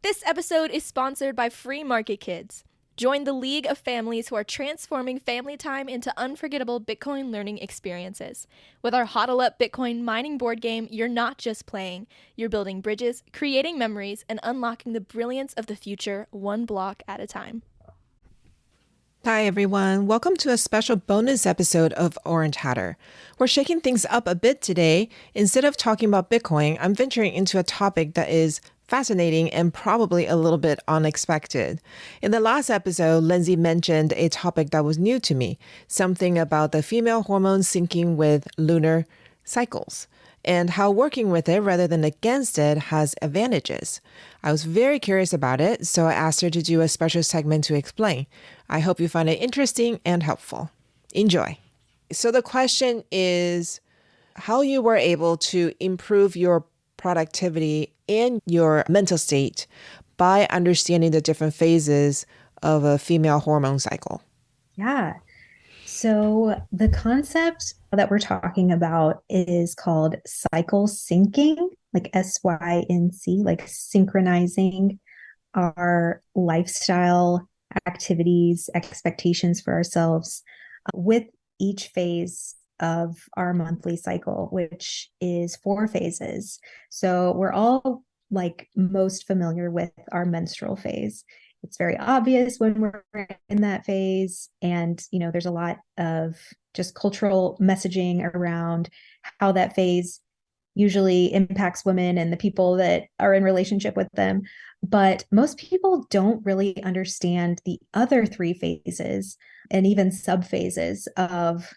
This episode is sponsored by Free Market Kids. Join the league of families who are transforming family time into unforgettable Bitcoin learning experiences. With our Hodl Up Bitcoin mining board game, you're not just playing, you're building bridges, creating memories, and unlocking the brilliance of the future one block at a time. Hi, everyone. Welcome to a special bonus episode of Orange Hatter. We're shaking things up a bit today. Instead of talking about Bitcoin, I'm venturing into a topic that is fascinating and probably a little bit unexpected. In the last episode, Lindsay mentioned a topic that was new to me, something about the female hormone syncing with lunar cycles, and how working with it rather than against it has advantages. I was very curious about it, so I asked her to do a special segment to explain. I hope you find it interesting and helpful. Enjoy. So the question is how you were able to improve your productivity and your mental state by understanding the different phases of a female hormone cycle. Yeah. So the concept that we're talking about is called cycle syncing, like SYNC, like synchronizing our lifestyle activities, expectations for ourselves with each phase of our monthly cycle, which is 4 phases. So we're all like most familiar with our menstrual phase. It's very obvious when we're in that phase. And, there's a lot of just cultural messaging around how that phase usually impacts women and the people that are in relationship with them. But most people don't really understand the other 3 phases and even subphases of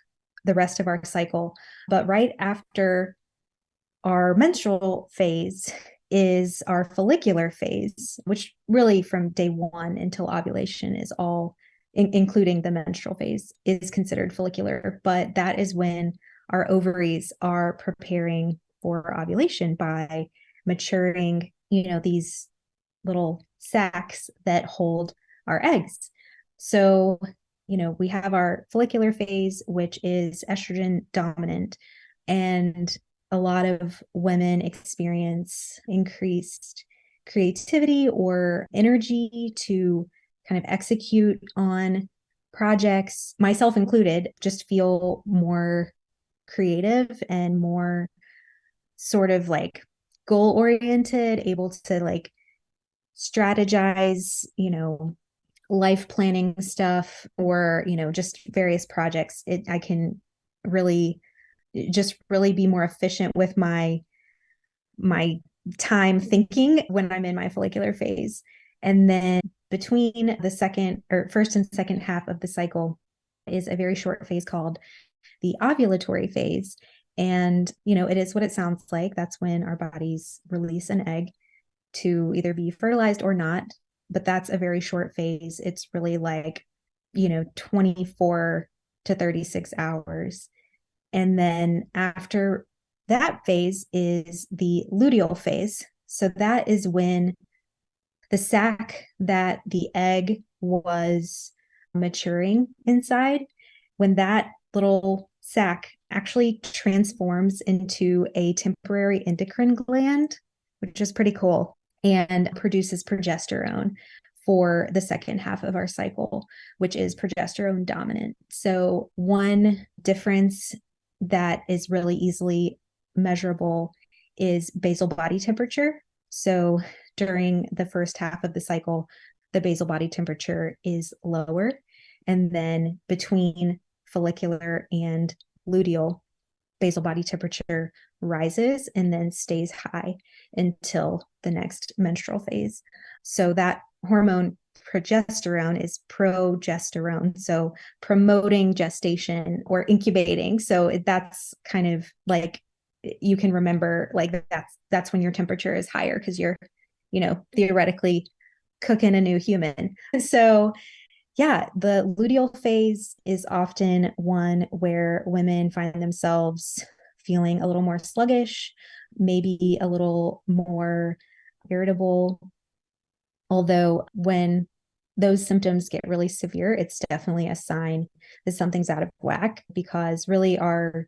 the rest of our cycle. But right after our menstrual phase is our follicular phase, which really from day 1 until ovulation is all, including the menstrual phase, is considered follicular. But that is when our ovaries are preparing for ovulation by maturing, these little sacs that hold our eggs. So, we have our follicular phase, which is estrogen dominant, and a lot of women experience increased creativity or energy to kind of execute on projects, myself included, just feel more creative and more sort of like goal oriented, able to like strategize, life planning stuff, or, just various projects. I can really just really be more efficient with my time thinking when I'm in my follicular phase. And then between the second or first and second half of the cycle is a very short phase called the ovulatory phase. And, it is what it sounds like. That's when our bodies release an egg to either be fertilized or not. But that's a very short phase. It's really like, 24 to 36 hours. And then after that phase is the luteal phase. So that is when the sac that the egg was maturing inside, when that little sac actually transforms into a temporary endocrine gland, which is pretty cool, and produces progesterone for the second half of our cycle, which is progesterone dominant. So one difference that is really easily measurable is basal body temperature. So during the first half of the cycle, the basal body temperature is lower. And then between follicular and luteal, basal body temperature rises and then stays high until the next menstrual phase. So that hormone progesterone is progesterone, so promoting gestation or incubating. So that's kind of like, you can remember like that's when your temperature is higher because you're, theoretically cooking a new human. So yeah, the luteal phase is often one where women find themselves feeling a little more sluggish, maybe a little more irritable. Although when those symptoms get really severe, it's definitely a sign that something's out of whack, because really our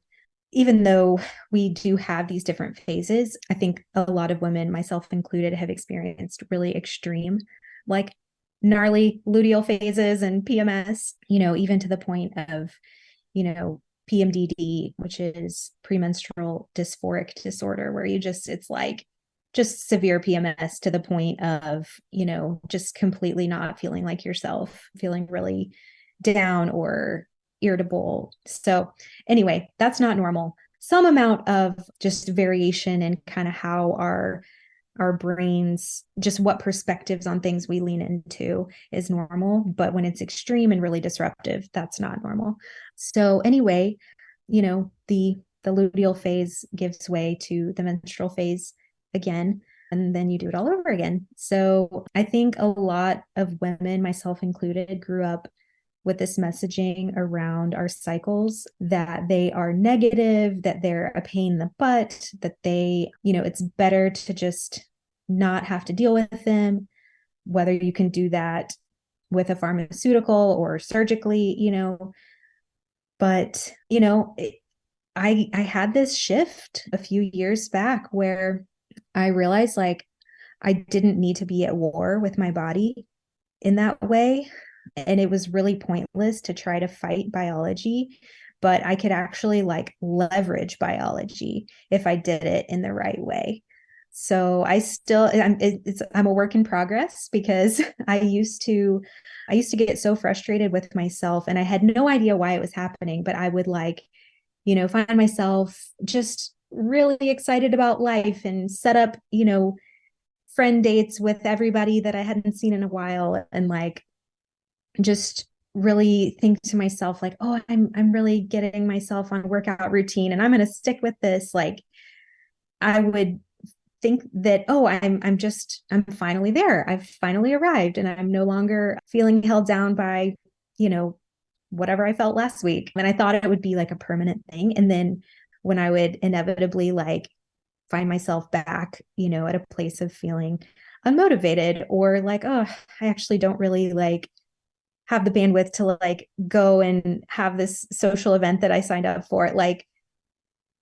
even though we do have these different phases, I think a lot of women, myself included, have experienced really extreme, like gnarly luteal phases and PMS, even to the point of, PMDD, which is premenstrual dysphoric disorder, where it's like just severe PMS to the point of, just completely not feeling like yourself, feeling really down or irritable. So, anyway, that's not normal. Some amount of just variation in kind of how our brains, just what perspectives on things we lean into is normal. But when it's extreme and really disruptive, that's not normal. So anyway, the luteal phase gives way to the menstrual phase again, and then you do it all over again. So I think a lot of women, myself included, grew up with this messaging around our cycles, that they are negative, that they're a pain in the butt, that it's better to just not have to deal with them, whether you can do that with a pharmaceutical or surgically, but, I had this shift a few years back where I realized like I didn't need to be at war with my body in that way. And it was really pointless to try to fight biology, but I could actually like leverage biology if I did it in the right way. So I'm a work in progress, because I used to get so frustrated with myself and I had no idea why it was happening, but I would like, find myself just really excited about life and set up, friend dates with everybody that I hadn't seen in a while, and like just really think to myself like, oh, I'm really getting myself on a workout routine and I'm going to stick with this. Like I would think that, oh, I'm finally there. I've finally arrived and I'm no longer feeling held down by, whatever I felt last week. And I thought it would be like a permanent thing. And then when I would inevitably like find myself back, at a place of feeling unmotivated, or like, oh, I actually don't really like have the bandwidth to like go and have this social event that I signed up for, like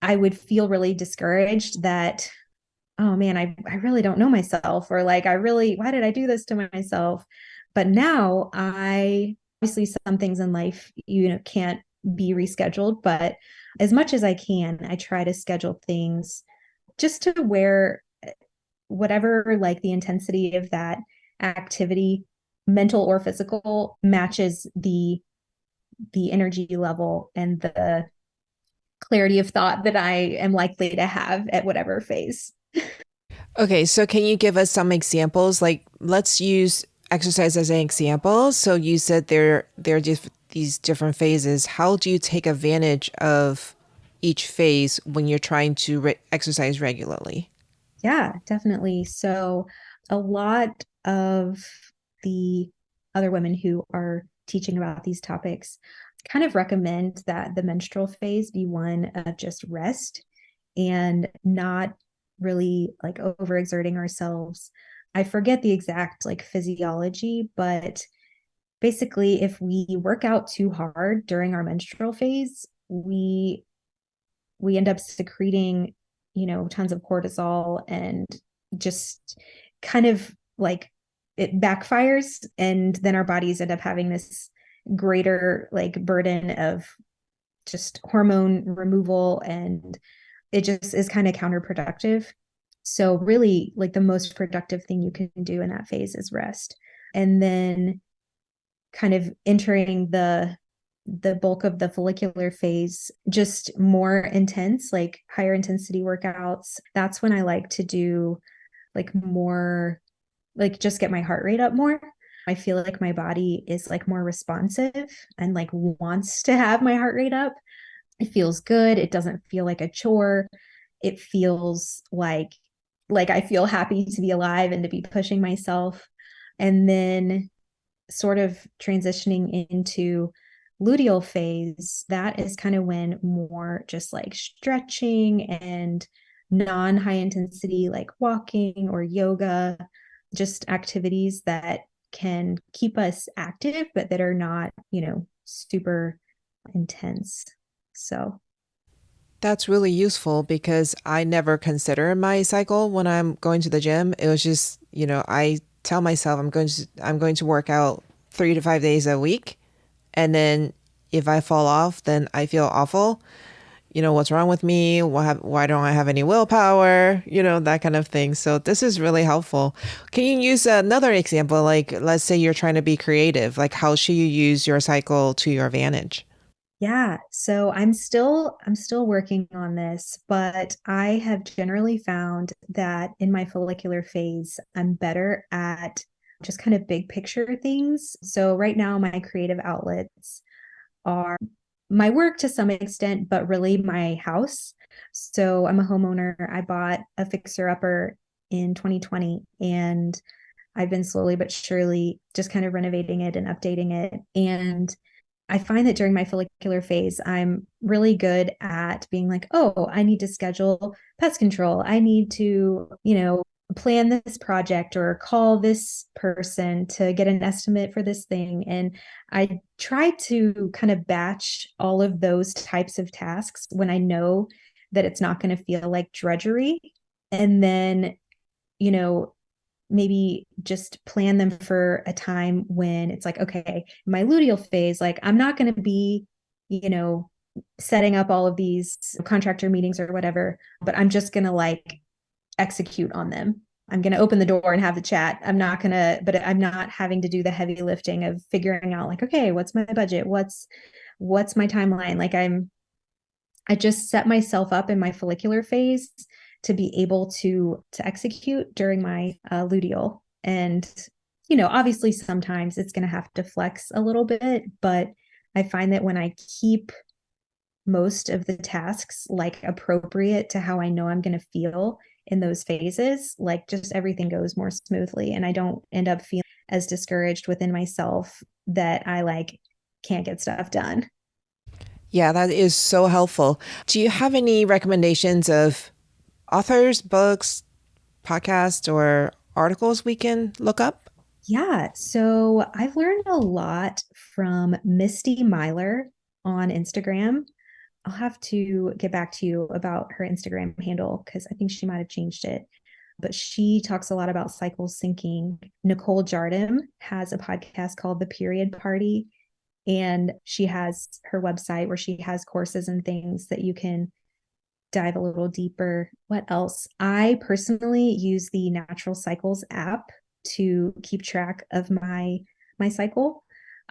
I would feel really discouraged that, oh man, I really don't know myself, or like why did I do this to myself? But now I obviously some things in life, can't be rescheduled, but as much as I can, I try to schedule things just to where whatever like the intensity of that activity, mental or physical, matches the energy level and the clarity of thought that I am likely to have at whatever phase. Okay, so can you give us some examples? Like, let's use exercise as an example. So you said there are just these different phases. How do you take advantage of each phase when you're trying to exercise regularly? Yeah, definitely. So a lot of the other women who are teaching about these topics kind of recommend that the menstrual phase be one of just rest and not really like overexerting ourselves. I forget the exact like physiology, but basically if we work out too hard during our menstrual phase, we end up secreting, tons of cortisol, and just kind of like it backfires, and then our bodies end up having this greater like burden of just hormone removal, and it just is kind of counterproductive. So really like the most productive thing you can do in that phase is rest. And then kind of entering the bulk of the follicular phase, just more intense, like higher intensity workouts. That's when I like to do like more, like just get my heart rate up more. I feel like my body is like more responsive and like wants to have my heart rate up. It feels good. It doesn't feel like a chore. It feels like I feel happy to be alive and to be pushing myself. And then sort of transitioning into luteal phase, that is kind of when more just like stretching and non high intensity, like walking or yoga, just activities that can keep us active, but that are not, super intense. So, That's really useful because I never consider my cycle when I'm going to the gym. It was just, I tell myself I'm going to work out 3 to 5 days a week. And then if I fall off, then I feel awful. What's wrong with me? Why don't I have any willpower? That kind of thing. So this is really helpful. Can you use another example? Like, let's say you're trying to be creative. Like, how should you use your cycle to your advantage? Yeah, so I'm still working on this, but I have generally found that in my follicular phase, I'm better at just kind of big picture things. So right now my creative outlets are my work to some extent, but really my house. So I'm a homeowner. I bought a fixer upper in 2020 and I've been slowly but surely just kind of renovating it and updating it. And I find that during my follicular phase, I'm really good at being like, oh, I need to schedule pest control. I need to, plan this project or call this person to get an estimate for this thing. And I try to kind of batch all of those types of tasks when I know that it's not going to feel like drudgery. And then, you know, maybe just plan them for a time when it's like, okay, my luteal phase, like I'm not going to be, you know, setting up all of these contractor meetings or whatever, but I'm just going to like execute on them. I'm going to open the door and have the chat. But I'm not having to do the heavy lifting of figuring out like, okay, what's my budget? What's my timeline? I just set myself up in my follicular phase to be able to execute during my luteal. And obviously sometimes it's going to have to flex a little bit, but I find that when I keep most of the tasks like appropriate to how I know I'm going to feel in those phases, like just everything goes more smoothly and I don't end up feeling as discouraged within myself that I like can't get stuff done. Yeah, that is so helpful. Do you have any recommendations of authors, books, podcasts, or articles we can look up? Yeah, so I've learned a lot from Misty Myler on Instagram. I'll have to get back to you about her Instagram handle because I think she might have changed it. But she talks a lot about cycle syncing. Nicole Jardim has a podcast called The Period Party, and she has her website where she has courses and things that you can dive a little deeper. What else? I personally use the Natural Cycles app to keep track of my cycle.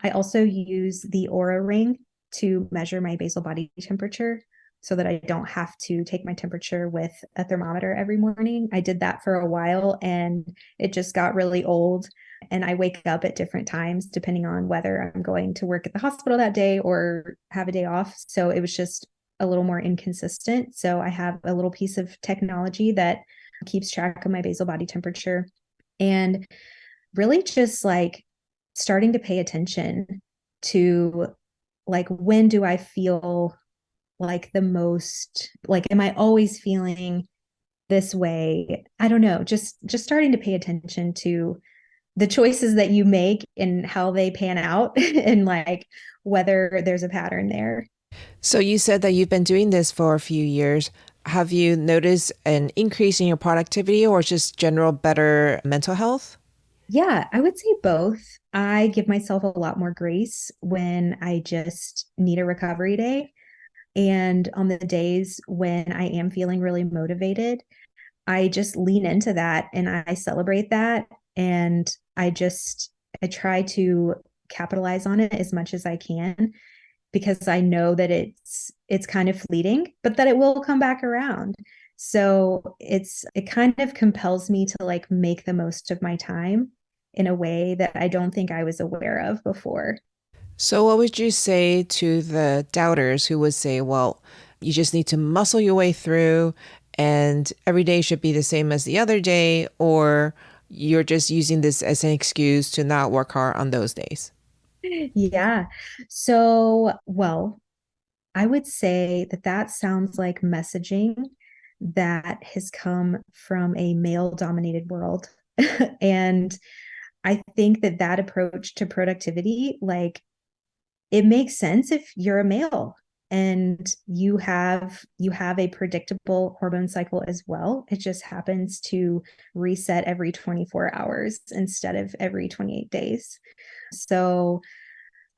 I also use the Aura Ring to measure my basal body temperature so that I don't have to take my temperature with a thermometer every morning. I did that for a while and it just got really old. And I wake up at different times depending on whether I'm going to work at the hospital that day or have a day off. So it was just a little more inconsistent. So I have a little piece of technology that keeps track of my basal body temperature and really just like starting to pay attention to like when do I feel like the most like am I always feeling this way? I don't know, just starting to pay attention to the choices that you make and how they pan out and like whether there's a pattern there. So you said that you've been doing this for a few years. Have you noticed an increase in your productivity or just general better mental health? Yeah, I would say both. I give myself a lot more grace when I just need a recovery day. And on the days when I am feeling really motivated, I just lean into that and I celebrate that. And I try to capitalize on it as much as I can because I know that it's kind of fleeting, but that it will come back around. So it kind of compels me to like make the most of my time in a way that I don't think I was aware of before. So what would you say to the doubters who would say, well, you just need to muscle your way through and every day should be the same as the other day, or you're just using this as an excuse to not work hard on those days? Yeah. So, well, I would say that that sounds like messaging that has come from a male dominated world. And I think that that approach to productivity, like it makes sense if you're a male. and you have a predictable hormone cycle as well. It just happens to reset every 24 hours instead of every 28 days. So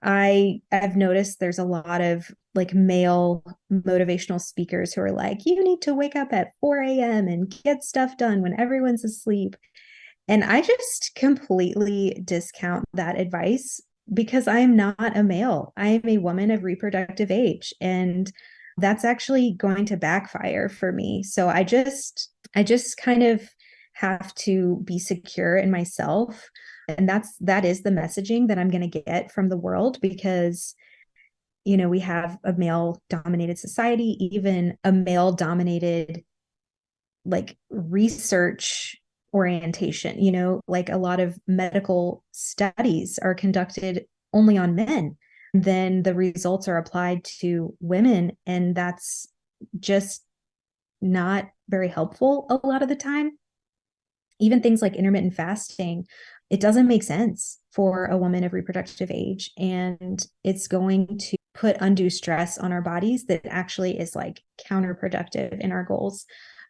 I've noticed there's a lot of like male motivational speakers who are like, you need to wake up at 4 a.m. and get stuff done when everyone's asleep. And I just completely discount that advice because I am not a male. I am a woman of reproductive age. And that's actually going to backfire for me. So I just kind of have to be secure in myself. And that is the messaging that I'm going to get from the world because we have a male dominated society, even a male dominated like research orientation, like a lot of medical studies are conducted only on men. Then the results are applied to women, and that's just not very helpful a lot of the time. Even things like intermittent fasting, it doesn't make sense for a woman of reproductive age. And it's going to put undue stress on our bodies that actually is like counterproductive in our goals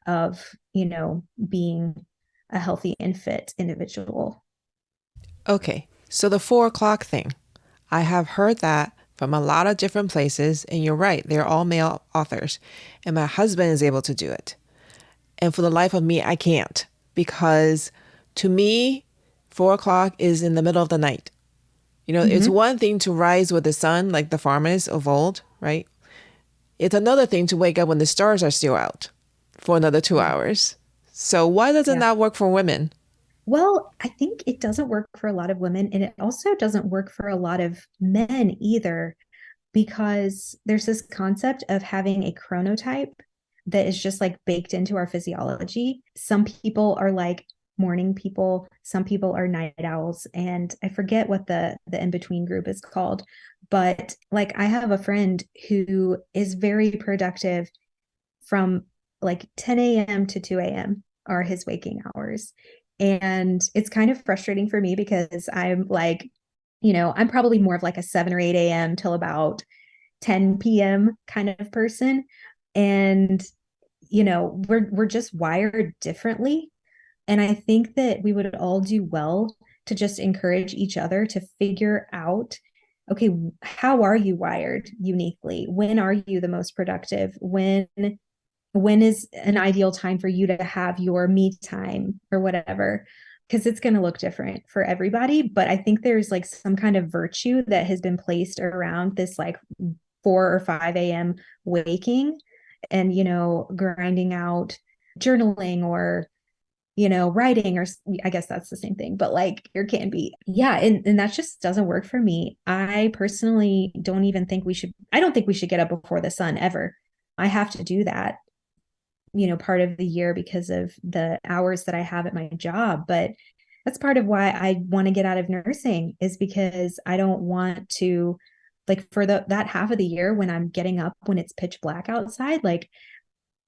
of, being a healthy and fit individual. Okay, so the 4 o'clock thing. I have heard that from a lot of different places, and you're right, they're all male authors. And my husband is able to do it. And for the life of me, I can't because to me, 4 o'clock is in the middle of the night. It's Mm-hmm. one thing to rise with the sun, like the farmers of old, right? It's another thing to wake up when the stars are still out for another two Yeah. hours. So why does it Yeah. not work for women? Well, I think it doesn't work for a lot of women, and it also doesn't work for a lot of men either, because there's this concept of having a chronotype that is just like baked into our physiology. Some people are like morning people, some people are night owls, and I forget what the in-between group is called. But like I have a friend who is very productive from like 10 a.m. to 2 a.m. are his waking hours. And it's kind of frustrating for me because I'm like, I'm probably more of like a 7 or 8 a.m. till about 10 p.m. kind of person. And, we're just wired differently. And I think that we would all do well to just encourage each other to figure out, okay, how are you wired uniquely? When are you the most productive? When is an ideal time for you to have your me time or whatever, because it's going to look different for everybody. But I think there's like some kind of virtue that has been placed around this like 4 or 5 a.m. waking and grinding out journaling or writing, or I guess that's the same thing, but like your can be. Yeah. And that just doesn't work for me. I personally I don't think we should get up before the sun ever. I have to do that part of the year because of the hours that I have at my job. But that's part of why I want to get out of nursing, is because I don't want to, like, for that half of the year when I'm getting up when it's pitch black outside, like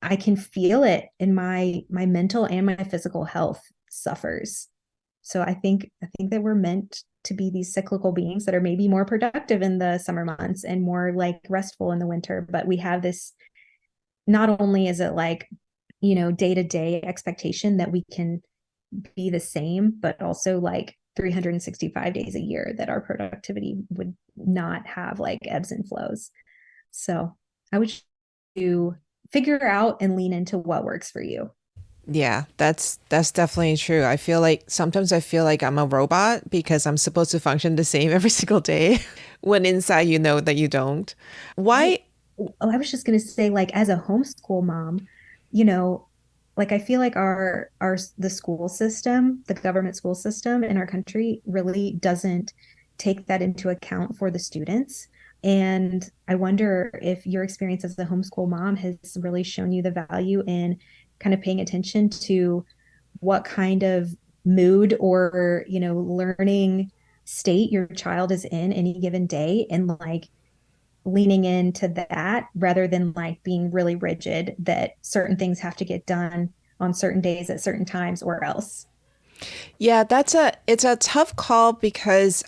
I can feel it in my mental and my physical health suffers. So I think that we're meant to be these cyclical beings that are maybe more productive in the summer months and more like restful in the winter. But we have this, not only is it like, day to day expectation that we can be the same, but also like 365 days a year that our productivity would not have like ebbs and flows. So I would to figure out and lean into what works for you. Yeah, that's definitely true. I feel like I'm a robot because I'm supposed to function the same every single day when inside you know that you don't. Why? I oh, I was just gonna say, like, as a homeschool mom, you know, like I feel like our the school system, the government school system in our country really doesn't take that into account for the students. And I wonder if your experience as a homeschool mom has really shown you the value in kind of paying attention to what kind of mood or, learning state your child is in any given day, and like leaning into that rather than like being really rigid that certain things have to get done on certain days at certain times or else. Yeah, it's a tough call because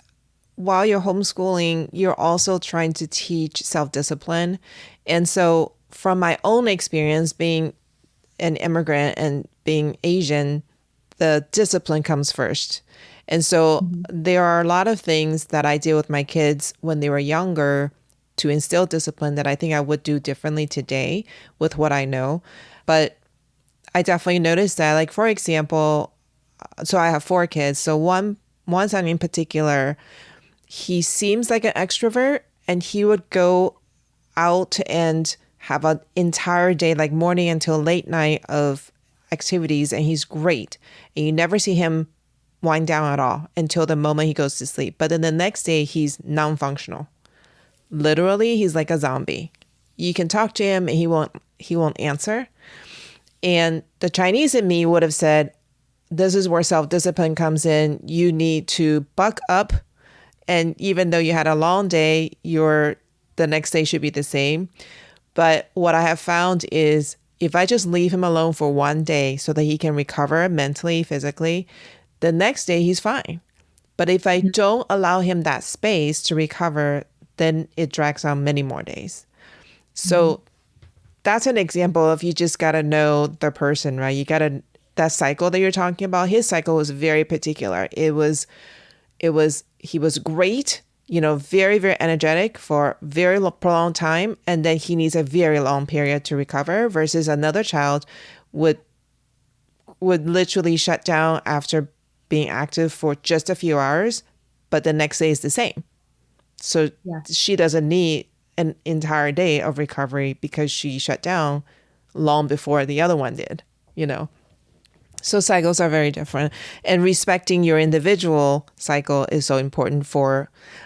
while you're homeschooling, you're also trying to teach self-discipline. And so from my own experience being an immigrant and being Asian, the discipline comes first. And so Mhm. there are a lot of things that I did with my kids when they were younger to instill discipline that I think I would do differently today with what I know. But I definitely noticed that, like, for example, so I have four kids. So one son in particular, he seems like an extrovert and he would go out and have an entire day, like morning until late night of activities, and he's great. And you never see him wind down at all until the moment he goes to sleep. But then the next day, he's non-functional. Literally, he's like a zombie. You can talk to him and he won't answer. And the Chinese in me would have said, this is where self-discipline comes in. You need to buck up. And even though you had a long day, the next day should be the same. But what I have found is if I just leave him alone for one day so that he can recover mentally, physically, the next day he's fine. But if I don't allow him that space to recover, then it drags on many more days. Mhm. So that's an example of you just got to know the person, right? That cycle that you're talking about, his cycle was very particular. He was great, very, very energetic for very prolonged time. And then he needs a very long period to recover versus another child would literally shut down after being active for just a few hours, but the next day is the same. So Yeah. she doesn't need an entire day of recovery because she shut down long before the other one did, you know? So cycles are very different, and respecting your individual cycle is so important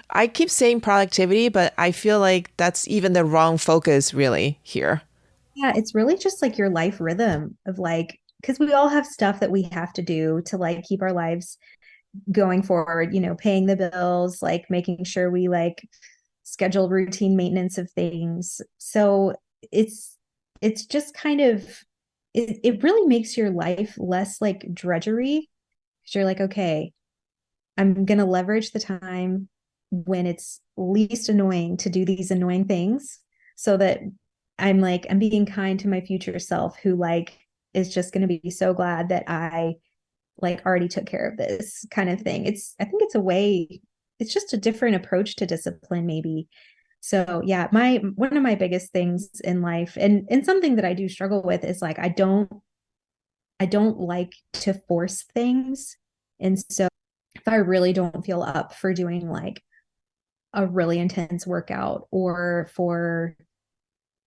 I keep saying productivity, but I feel like that's even the wrong focus really here. Yeah, it's really just like your life rhythm of like, because we all have stuff that we have to do to like keep our lives going forward, paying the bills, like making sure we like schedule routine maintenance of things. So it's it's just kind of it really makes your life less like drudgery because you're like, okay, I'm gonna leverage the time when it's least annoying to do these annoying things so that I'm being kind to my future self who like is just gonna be so glad that I like already took care of this kind of thing. I think it's a way, it's just a different approach to discipline, maybe. So yeah, my one of my biggest things in life and something that I do struggle with is like I don't like to force things. And so if I really don't feel up for doing like a really intense workout or for,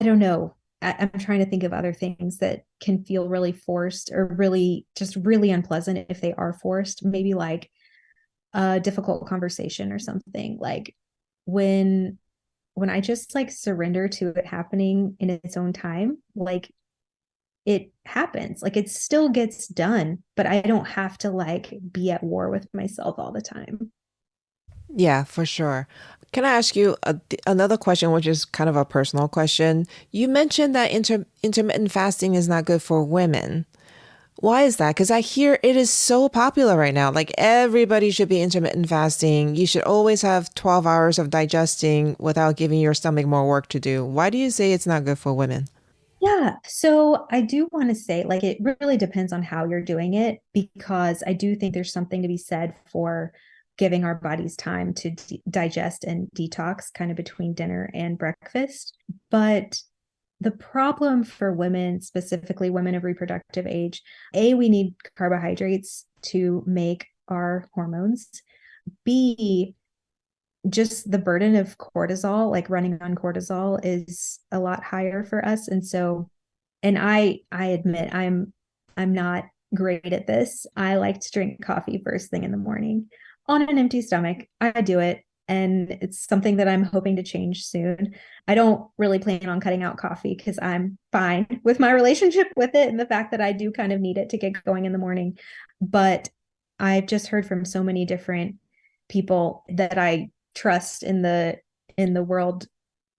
I don't know, I'm trying to think of other things that can feel really forced or really just really unpleasant if they are forced, maybe like a difficult conversation or something. Like when when I just like surrender to it happening in its own time, like it happens. Like it still gets done, but I don't have to like be at war with myself all the time. Yeah, for sure. Can I ask you another question, which is kind of a personal question? You mentioned that intermittent fasting is not good for women. Why is that? Because I hear it is so popular right now. Like everybody should be intermittent fasting. You should always have 12 hours of digesting without giving your stomach more work to do. Why do you say it's not good for women? Yeah. So I do want to say, like, it really depends on how you're doing it, because I do think there's something to be said for giving our bodies time to digest and detox kind of between dinner and breakfast. But the problem for women, specifically women of reproductive age, A, we need carbohydrates to make our hormones. B, just the burden of cortisol, like running on cortisol, is a lot higher for us. And so, and I admit I'm not great at this. I like to drink coffee first thing in the morning on an empty stomach. I do it, and it's something that I'm hoping to change soon. I don't really plan on cutting out coffee because I'm fine with my relationship with it and the fact that I do kind of need it to get going in the morning. But I've just heard from so many different people that I trust in the world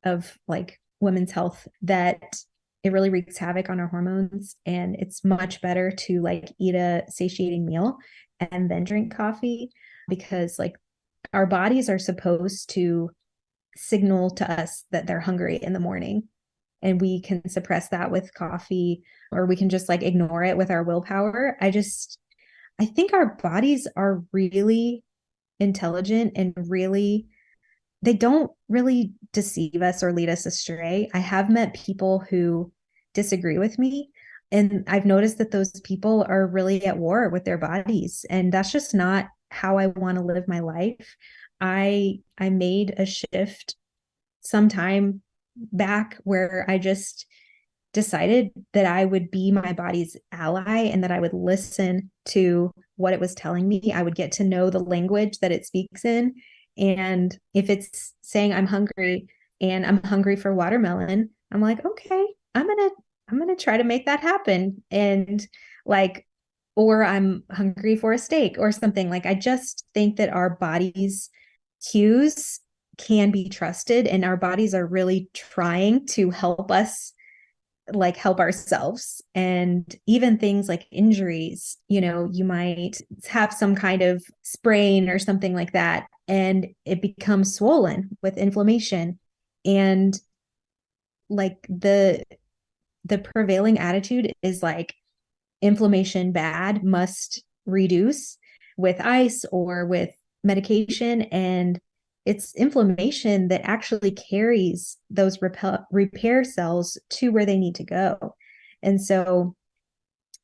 of like women's health that it really wreaks havoc on our hormones, and it's much better to like eat a satiating meal and then drink coffee, because like our bodies are supposed to signal to us that they're hungry in the morning. And we can suppress that with coffee, or we can just like ignore it with our willpower. I think our bodies are really intelligent and really, they don't really deceive us or lead us astray. I have met people who disagree with me, and I've noticed that those people are really at war with their bodies. And that's just not how I want to live my life. I made a shift sometime back where I just decided that I would be my body's ally and that I would listen to what it was telling me. I would get to know the language that it speaks in. And if it's saying I'm hungry and I'm hungry for watermelon, I'm like, okay, I'm gonna try to make that happen. And like, or I'm hungry for a steak or something. Like, I just think that our bodies' cues can be trusted, and our bodies are really trying to help us, like help ourselves. And even things like injuries, you might have some kind of sprain or something like that, and it becomes swollen with inflammation. And like the prevailing attitude is like, inflammation bad, must reduce with ice or with medication. And it's inflammation that actually carries those repair cells to where they need to go. And so,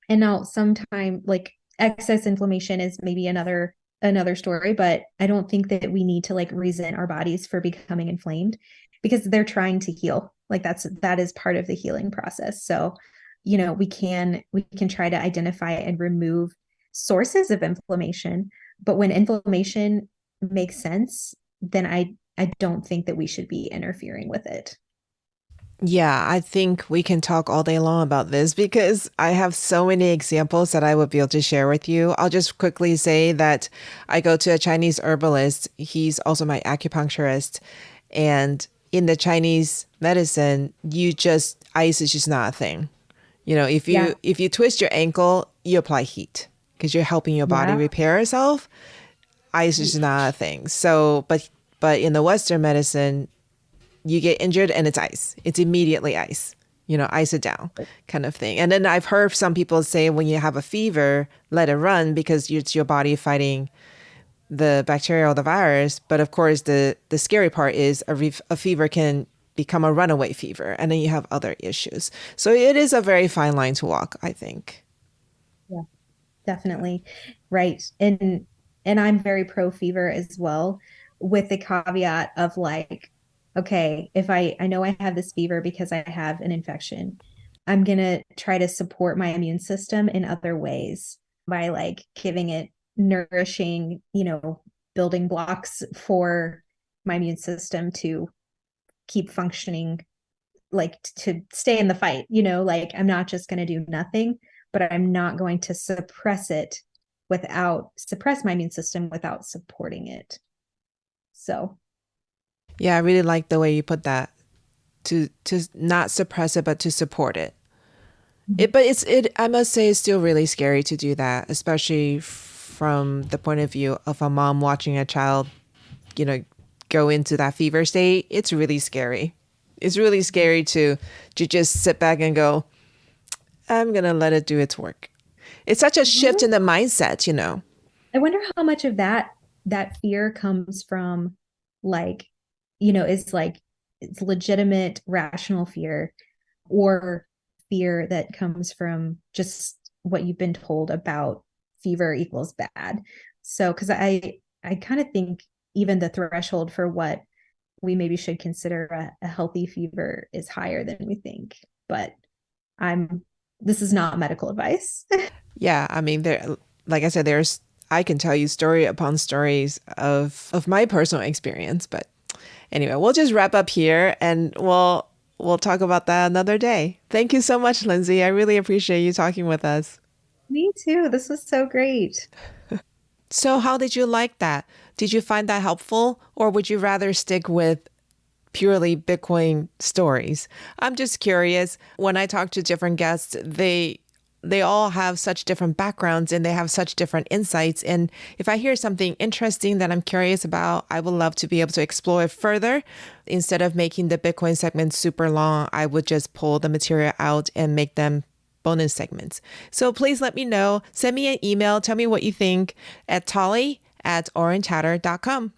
and now sometime like excess inflammation is maybe another story, but I don't think that we need to like resent our bodies for becoming inflamed, because they're trying to heal. Like that is part of the healing process. So, we can try to identify and remove sources of inflammation, but when inflammation makes sense, then I don't think that we should be interfering with it. Yeah, I think we can talk all day long about this because I have so many examples that I would be able to share with you. I'll just quickly say that I go to a Chinese herbalist. He's also my acupuncturist. And in the Chinese medicine, ice is just not a thing. If Yeah. you twist your ankle, you apply heat because you're helping your body Yeah. repair itself. Ice is not a thing. So, but in the Western medicine, you get injured and it's ice. It's immediately ice. Ice it down kind of thing. And then I've heard some people say when you have a fever, let it run because it's your body fighting the bacteria or the virus. But of course, the scary part is a fever can become a runaway fever, and then you have other issues. So it is a very fine line to walk, I think. Yeah, definitely. Right. And I'm very pro fever as well, with the caveat of like, okay, if I know I have this fever because I have an infection, I'm going to try to support my immune system in other ways by like giving it nourishing, building blocks for my immune system to keep functioning, like to stay in the fight, like I'm not just going to do nothing, but I'm not going to suppress my immune system without supporting it. So, Yeah, I really like the way you put that. To not suppress it, but to support it. I must say it's still really scary to do that, especially from the point of view of a mom watching a child, you know, go into that fever state. It's really scary. It's really scary to just sit back and go, I'm gonna let it do its work. It's such a shift in the mindset. I wonder how much of that fear comes from, like, is like it's legitimate rational fear, or fear that comes from just what you've been told about fever equals bad. So, because I kind of think even the threshold for what we maybe should consider a healthy fever is higher than we think. But I'm this is not medical advice. Yeah, I mean, like I said, I can tell you story upon stories of my personal experience. But anyway, we'll just wrap up here and we'll talk about that another day. Thank you so much, Lindsay. I really appreciate you talking with us. Me too. This was so great. So how did you like that? Did you find that helpful, or would you rather stick with purely Bitcoin stories? I'm just curious. When I talk to different guests, they all have such different backgrounds and they have such different insights. And if I hear something interesting that I'm curious about, I would love to be able to explore it further. Instead of making the Bitcoin segments super long, I would just pull the material out and make them bonus segments. So please let me know. Send me an email. Tell me what you think at tolly@orangehatter.com.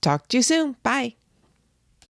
Talk to you soon. Bye.